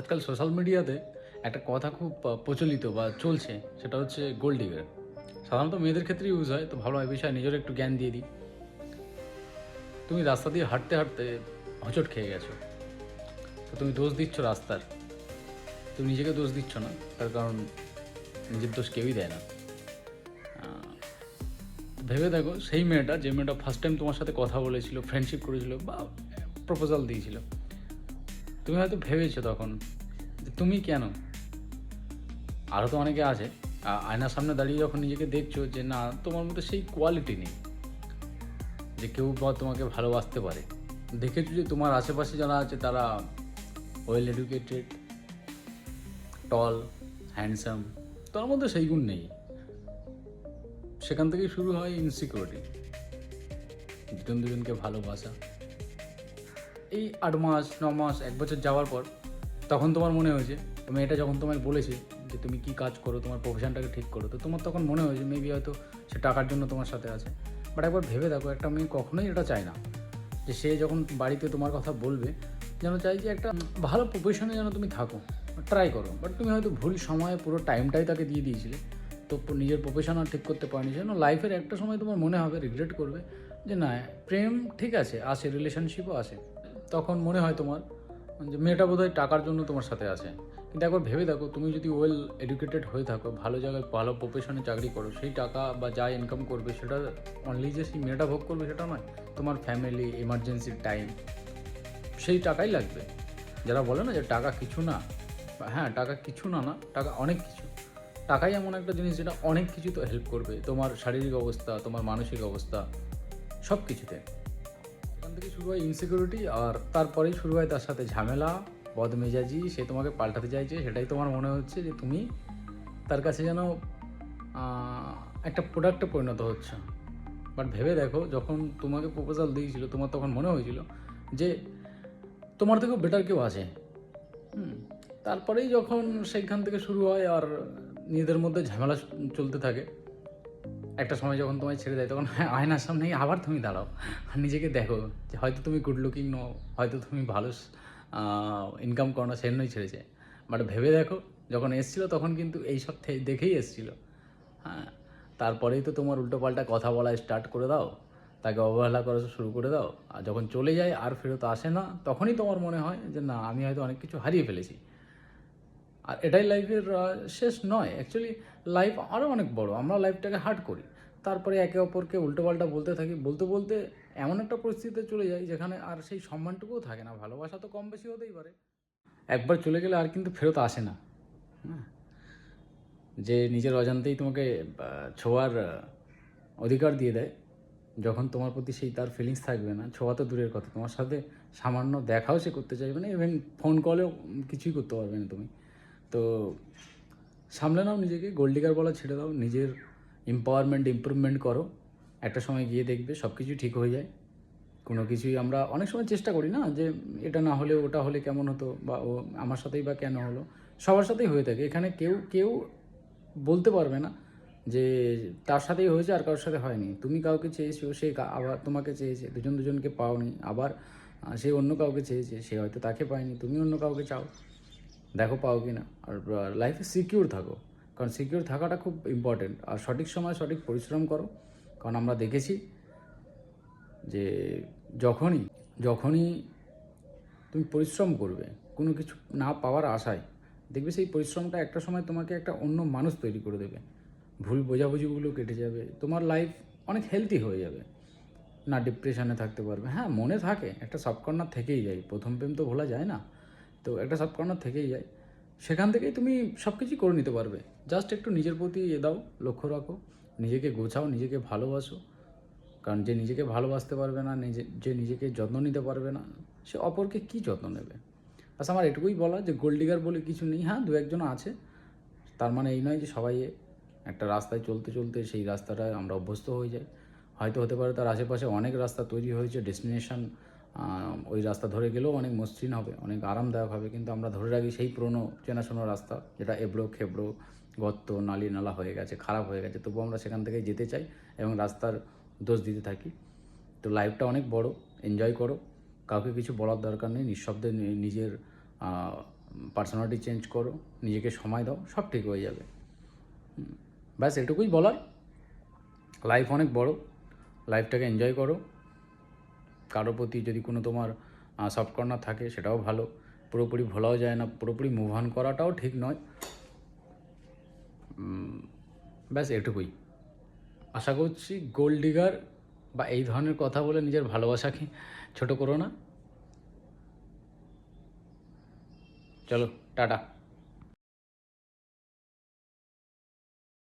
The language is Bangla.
আজকাল সোশ্যাল মিডিয়াতে একটা কথা খুব প্রচলিত বা চলছে, সেটা হচ্ছে গোল্ড ডিগার। সাধারণত মেয়েদের ক্ষেত্রে ইউজ হয়, তো ভালো হয় বিষয়ে নিজের একটু জ্ঞান দিয়ে দিই। তুমি রাস্তা দিয়ে হাঁটতে হাঁটতে হোঁচট খেয়ে গেছো, তো তুমি দোষ দিচ্ছ রাস্তার, তুমি নিজেকে দোষ দিচ্ছ না। তার কারণ নিজের দোষ কেউই দেয় না। ভেবে দেখো, সেই মেয়েটা, যে মেয়েটা ফার্স্ট টাইম তোমার সাথে কথা বলেছিল, ফ্রেন্ডশিপ করেছিল বা প্রপোজাল দিয়েছিল, তুমি হয়তো ভেবেছো তখন যে তুমি কেন, আরও তো অনেকে আছে। আয়নার সামনে দাঁড়িয়ে যখন নিজেকে দেখছো যে না, তোমার মধ্যে সেই কোয়ালিটি নেই যে কেউ বা তোমাকে ভালোবাসতে পারে। দেখেছো যে তোমার আশেপাশে যারা আছে তারা ওয়েল এডুকেটেড, টল, হ্যান্ডসাম, তার মধ্যে সেই গুণ নেই। সেখান থেকেই শুরু হয় ইনসিকিউরিটি, দুজন দুজনকে ভালোবাসা। এই 8 মাস, 9 মাস, 1 বছর যাওয়ার পর তখন তোমার মনে হয়েছে, মেয়েটা যখন তোমায় বলেছে যে তুমি কী কাজ করো, তোমার প্রফেশনটাকে ঠিক করো, তো তোমার তখন মনে হয়েছে মেবি হয়তো সে টাকার জন্য তোমার সাথে আছে। বাট একবার ভেবে দেখো, একটা মেয়ে কখনোই এটা চায় না যে সে যখন বাড়িতে তোমার কথা বলবে যেন চাই যে একটা ভালো প্রফেশনে যেন তুমি থাকো, ট্রাই করো। বাট তুমি হয়তো ভুল সময়ে পুরো টাইমটাই তাকে দিয়ে দিয়েছিলে, তো নিজের প্রফেশন আর ঠিক করতে পারেনি। যেন লাইফের একটা সময় তোমার মনে হবে, রিগ্রেট করবে যে না, প্রেম ঠিক আছে, আসে, রিলেশনশিপও আসে, তখন মনে হয় তোমার যে মেয়েটা বোধহয় টাকার জন্য তোমার সাথে আছে। কিন্তু একবার ভেবে দেখো, তুমি যদি ওয়েল এডুকেটেড হয়ে থাকো, ভালো জায়গায় ভালো প্রফেশনে চাকরি করো, সেই টাকা বা যা ইনকাম করবে সেটা অনলি যে সেই মেয়েটা ভোগ করবে সেটা নয়, তোমার ফ্যামিলি, এমার্জেন্সির টাইম, সেই টাকাই লাগবে। যারা বলে না যে টাকা কিছু না, হ্যাঁ, টাকা কিছু না, না টাকা অনেক কিছু। টাকাই এমন একটা জিনিস যেটা অনেক কিছু তো হেল্প করবে, তোমার শারীরিক অবস্থা, তোমার মানসিক অবস্থা, সব কিছুতে। এখান থেকে শুরু হয় ইনসিকিউরিটি, আর তারপরেই শুরু হয় তার সাথে ঝামেলা, বদমেজাজি। সে তোমাকে পাল্টাতে চাইছে, সেটাই তোমার মনে হচ্ছে যে তুমি তার কাছে যেন একটা প্রোডাক্টে পরিণত হচ্ছে। বাট ভেবে দেখো, যখন তোমাকে প্রপোজাল দিয়েছিল তোমার তখন মনে হয়েছিল যে তোমার থেকেও বেটার কেউ আছে। তারপরেই যখন সেইখান থেকে শুরু হয় আর নিজেদের মধ্যে ঝামেলা চলতে থাকে, একটা সময় যখন তোমায় ছেড়ে দেয়, তখন আয়নার সামনেই আবার তুমি দাঁড়াও আর নিজেকে দেখো যে হয়তো তুমি গুড লুকিং নও, হয়তো তুমি ভালো ইনকাম করো না, সেজন্যই ছেড়েছে। বাট ভেবে দেখো, যখন এসেছিলো তখন কিন্তু এইসব দেখেই এসেছিলো। হ্যাঁ, তারপরেই তো তোমার উল্টোপাল্টা কথা বলা স্টার্ট করে দাও, তাকে অবহেলা করা শুরু করে দাও, আর যখন চলে যায় আর ফেরত আসে না, তখনই তোমার মনে হয় যে না, আমি হয়তো অনেক কিছু হারিয়ে ফেলেছি। আর এটাই লাইফের শেষ নয়, অ্যাকচুয়ালি লাইফ আরও অনেক বড়। আমরা লাইফটাকে হার্ড করি, তারপরে একে অপরকে উল্টোপাল্টা বলতে থাকি, বলতে বলতে এমন একটা পরিস্থিতিতে চলে যায় যেখানে আর সেই সম্মানটুকুও থাকে না। ভালোবাসা তো কম বেশি হতেই পারে, একবার চলে গেলে আর কিন্তু ফেরত আসে না। হ্যাঁ, যে নিজের অজান্তেই তোমাকে ছোঁয়ার অধিকার দিয়ে দেয়, যখন তোমার প্রতি সেই তার ফিলিংস থাকবে না, ছোঁয়া তো দূরের কথা, তোমার সাথে সামান্য দেখাও সে করতে চাইবে না, ইভেন ফোন কলেও কিছুই করতে পারবে না তুমি। তো সামলে নাও নিজেকে, গোল্ড ডিগার বলা ছেড়ে দাও, নিজের এম্পাওয়ারমেন্ট, ইমপ্রুভমেন্ট করো। একটা সময় গিয়ে দেখবে সব কিছুই ঠিক হয়ে যায়। কোনো কিছুই আমরা অনেক সময় চেষ্টা করি না যে এটা না হলে ওটা হলে কেমন হতো, বা ও আমার সাথেই বা কেন হলো। সবার সাথেই হয়ে থাকে, এখানে কেউ কেউ বলতে পারবে না যে তার সাথেই হয়েছে আর কারোর সাথে হয়নি। তুমি কাউকে চেয়েছো, সে আবার তোমাকে চেয়েছে, দুজন দুজনকে পাওনি, আবার সে অন্য কাউকে চেয়েছে, সে হয়তো তাকে পায়নি, তুমি অন্য কাউকে চাও, দেখো পাও কি না। আর লাইফে সিকিউর থাকো, কারণ সিকিউর থাকাটা খুব ইম্পর্টেন্ট। আর সঠিক সময় সঠিক পরিশ্রম করো, কারণ আমরা দেখেছি যে যখনই যখনই তুমি পরিশ্রম করবে কোনো কিছু না পাওয়ার আশায়, দেখবে সেই পরিশ্রমটা একটা সময় তোমাকে একটা অন্য মানুষ তৈরি করে দেবে। ভুল বোঝাবুঝিগুলো কেটে যাবে, তোমার লাইফ অনেক হেলদি হয়ে যাবে, না ডিপ্রেশনে থাকতে পারবে। হ্যাঁ, মনে থাকে, একটা সাবকর্নার থেকেই যায়, প্রথম প্রেম তো ভোলা যায় না, তো একটা সাবকর্নার থেকেই যায়। সেখান থেকেই তুমি সব কিছুই করে নিতে পারবে। জাস্ট একটু নিজের প্রতি দাও, লক্ষ্য রাখো, নিজেকে গোছাও, নিজেকে ভালোবাসো। কারণ যে নিজেকে ভালোবাসতে পারবে না, যে নিজেকে যত্ন নিতে পারবে না, সে অপরকে কী যত্ন নেবে। আচ্ছা, আমার এটুকুই বলা যে গোল্ড ডিগার বলে কিছু নেই। হ্যাঁ, দু একজন আছে, তার মানে এই নয় যে সবাই একটা রাস্তায় চলতে চলতে সেই রাস্তাটায় আমরা অভ্যস্ত হয়ে যাই। হয়তো হতে পারে তার আশেপাশে অনেক রাস্তা তৈরি হয়েছে, ডেস্টিনেশন ওই রাস্তা ধরে গেলেও অনেক মসৃণ হবে, অনেক আরামদায়ক হবে, কিন্তু আমরা ধরে রাখি সেই পুরনো চেনাশোনা রাস্তা, যেটা এবড়ো খেবড়ো, গর্ত, নালি নালা হয়ে গেছে, খারাপ হয়ে গেছে, তবুও আমরা সেখান থেকে যেতে চাই এবং রাস্তার দোষ দিতে থাকি। তো লাইফটা অনেক বড়, এনজয় করো, কাউকে কিছু বলার দরকার নেই, নিঃশব্দে নিজের পার্সোনালিটি চেঞ্জ করো, নিজেকে সময় দাও, সব ঠিক হয়ে যাবে। ব্যাস এটুকুই বলার। লাইফ অনেক বড়, লাইফটাকে এনজয় করো। কারোর প্রতি যদি কোনো তোমার সফট কর্নার থাকে সেটাও ভালো, পুরোপুরি ভোলাও যায় না, পুরোপুরি মুভ অন করাটাও ঠিক নয়। ব্যাস এটুকুই। আশা করছি গোল্ড ডিগার বা এই ধরনের কথা বলে নিজের ভালোবাসাকে ছোট করো না। চলো টাটা।